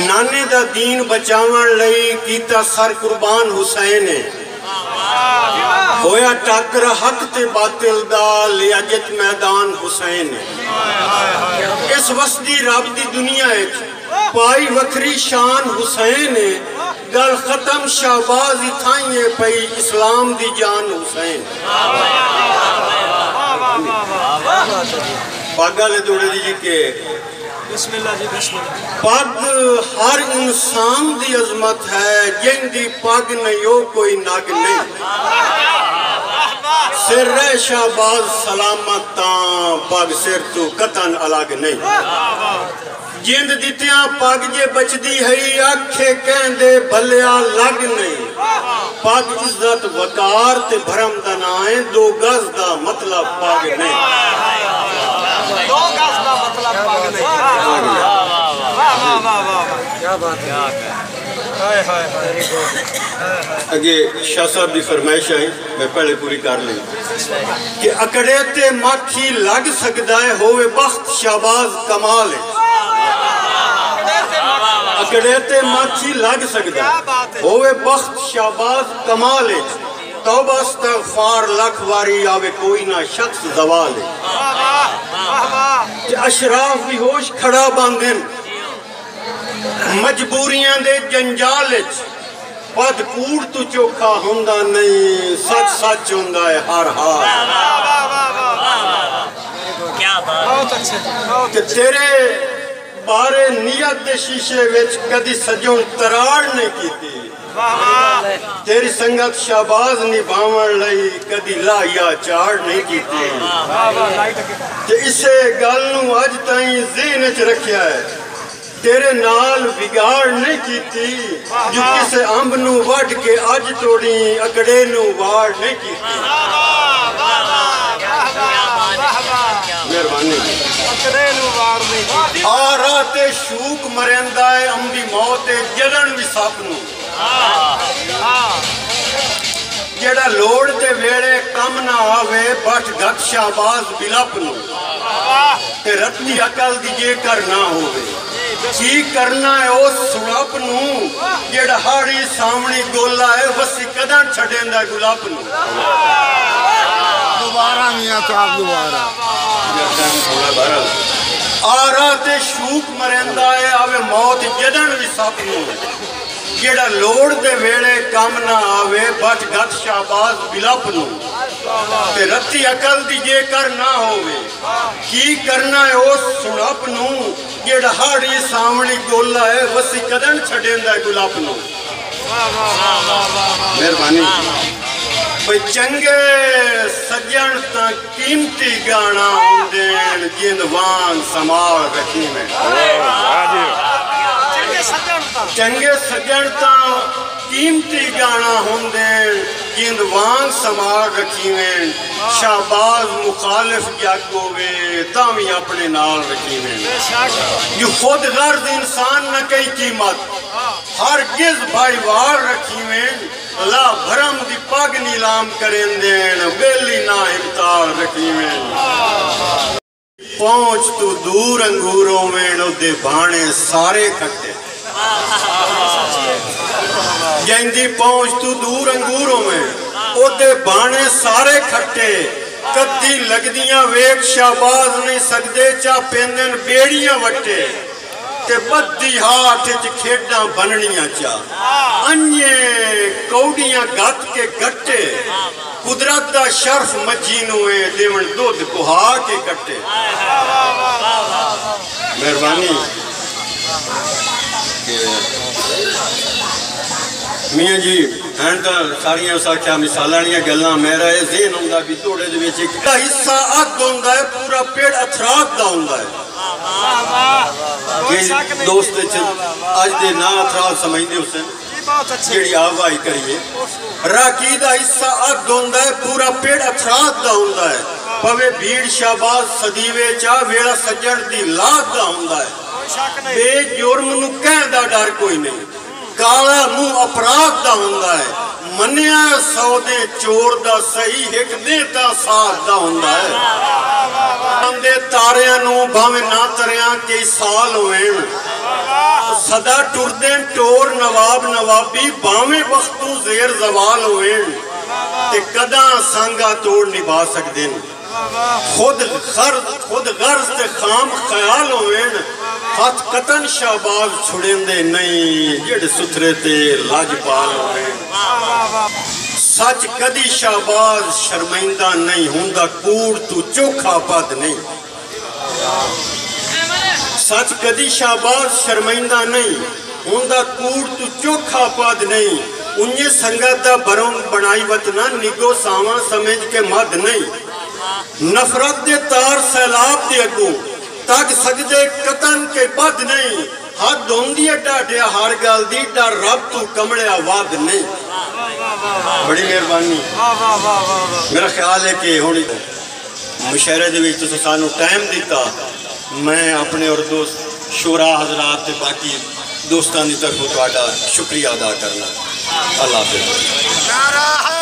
नाने दा दीन बचावन लई कीता सर कुर्बान हुसैन है। होया टाकर हक ते बातिल दा लिया जित मैदान हुसैन है। इस वसदी रब दी दुनिया पाई वखरी शान हुसैन है। गल खत्म शाहबाज इथाइए पई इस्लाम दी जान हुसैन। पागल जोड़े जी के पग हर इंसान दी अजमत है, जिंदी पग नहीं कोई नग नहीं। सिर रह शाहबाज सलामत पग सिर तू कतन अलग नहीं। जिंद दित्या पग जे बचदी है आखे कहंदे भलिया लग नहीं। पग इज्जत वकार ते भरम दा ना है, 2 गज दा मतलब पग नहीं। 2 गज दा मतलब पग नहीं। क्या बात है। हाय हाय अगे शाह साहब की फरमाइश है, मैं पहले पूरी कर ली कि अकड़े ते माखी लग सकता है, होवे बख्त शाहबाज कमाल है। अकड़े ते माखी लग सकता है, होवे बख्त शाहबाज कमाल है। तौबा इस्तग़फ़ार लख वारी आवे, कोई ना शख्स ज़वाल है। अशराफ भी होश खड़ा बांधन मजबूरियां दे जंजाल पद कूड़ तू चोखा हुंदा नहीं, सच सच हुंदा है हर हाल। कि तेरे बारे नियत दे शीशे विच कदी सजों तराड़ नहीं कीती। तेरी संगत शाहबाज निभावन लई कदी लाया चाड़ नहीं कीती। इसे गल नूं अज ताईं ज़हन च रखिया है, तेरे नाल बिगाड़ नहीं कीती। जो किसे अंब नू वड के अज तोड़ी अकड़े नू वाड़ नहीं कीती। मेहरबानी आ रात शूक मरेंदा है, अंबी मौत जलन भी सप नू। जेड़ा लोड़ दे वेले कम ना आवे बट गत शाहबाज बिलप नू। ते रत्ती अकल दी जेकर ना होवे की करना है उस सुड़प नू। जेड़ा हाड़ी सामनी गोला है वसी कदम छड़ेंदा गुलाब नू। दोबारा मियां साहब दोबारा आ रात शूक मरेंदा है, आवे मौत जदन भी सप नू। जेड़ा लोड़ दे वेले कम ना आवे बट गत शाहबाज बिलप नू। ते रत्ती अकल दी जेकर ना होवे की करना है उस सुड़प नू। जेड़ा हाड़ी सामनी गोला है वसी कदम छड़ेंदा गुलाब नू। मेहरबानी भाई चंगे सज्जन ता कीमती गाना देन, जिंद वांग संभाल रखी में। चंगे सज्जन ता कीमती गाना होंदे, जिंद वांग संभाल रखी में। शाहबाज मुखालिफ जग होवे तावी अपने नाल रखी में। जो खुद गर्ज इंसान न कई कीमत हर गिज भाईवार रखी में। ला भरम दी पग नीलाम करें देन, बेली ना इमताल रखी में। पहुंच तू दूर अंगूरों में उदे भाने सारे खट्टे। जैंदी पहुंच तू दूर अंगूरों में उदे भाने सारे खट्टे। कद्दी लगदियां वेख शाहबाज नहीं सकदे, चा पेंदन बेड़ियां वट्टे। ते बद्दी हाथ च खेडां बननियां चा, अन्ये कौड़ियां गत के गट्टे। कुदरत दा शर्फ मज्जी नू देवन दुध कुहा के कट्टे। मेहरबानी मियाँ जी हैं तो सारिया साख्या मिसालां गल्लां। मेरा यह ज़हन हुंदा भी तोड़े दे विच एक हिस्सा अग हुंदा है, पूरा पेड़ अथराक दा हुंदा है। दोस्त अज दे ना अथराक समझदे हुसैन जी आवाई करिए। राकी दा हिस्सा अग हुंदा है, पूरा पेड़ अथराक दा हुंदा है। पवे भीड़ शाहबाज सदीवे चा वेड़ा सज्जण दी लात दा हुंदा है। बेजुर्म नू कहण दा डर कोई नहीं, काला मुंह अपराध दा हुंदा है। मनिया 100 दे चोर दा सही एक दे ता साथ दा हुंदा है अंदे तारियां नू भावें ना तरियां कई साल होवेन सदा टुरदे टोर नवाब नवाबी भावें वक्तों जेर जवाल होवेन ते कदा सांगा तोड़ निभा सकदे खुद गर्ज ते खाम ख्याल होवेन हाथ कतन शाहबाज छुड़ेंदे नहीं जेड़े सुथरे ते लाजपाल होवेन सच कदी शाहबाज शर्मिंदा नहीं हुंदा कूड़ तू चोखा पद नहीं सच कदी शाहबाज शर्मिंदा नहीं हुंदा कूड़ तू चोखा पद नहीं उन्हें संगत दा बरों बनाई वतना निगो सावा समझ के मद नहीं नफरत दे तार सैलाब दे अगू तक सकदे कतन के बद नहीं हद होंदी डाढ़िया हर गल दी डर रब तू कमड़िया वाद नहीं। बड़ी मेहरबानी मेरा ख्याल है कि हुण मुशायरे दे विच तुसीं सानू टाइम दिता मैं अपने और दोस्त शोरा हजरात ते बाकी दोस्तां दी तरफों तुहाडा शुक्रिया अदा करना। अल्लाह हाफिज़।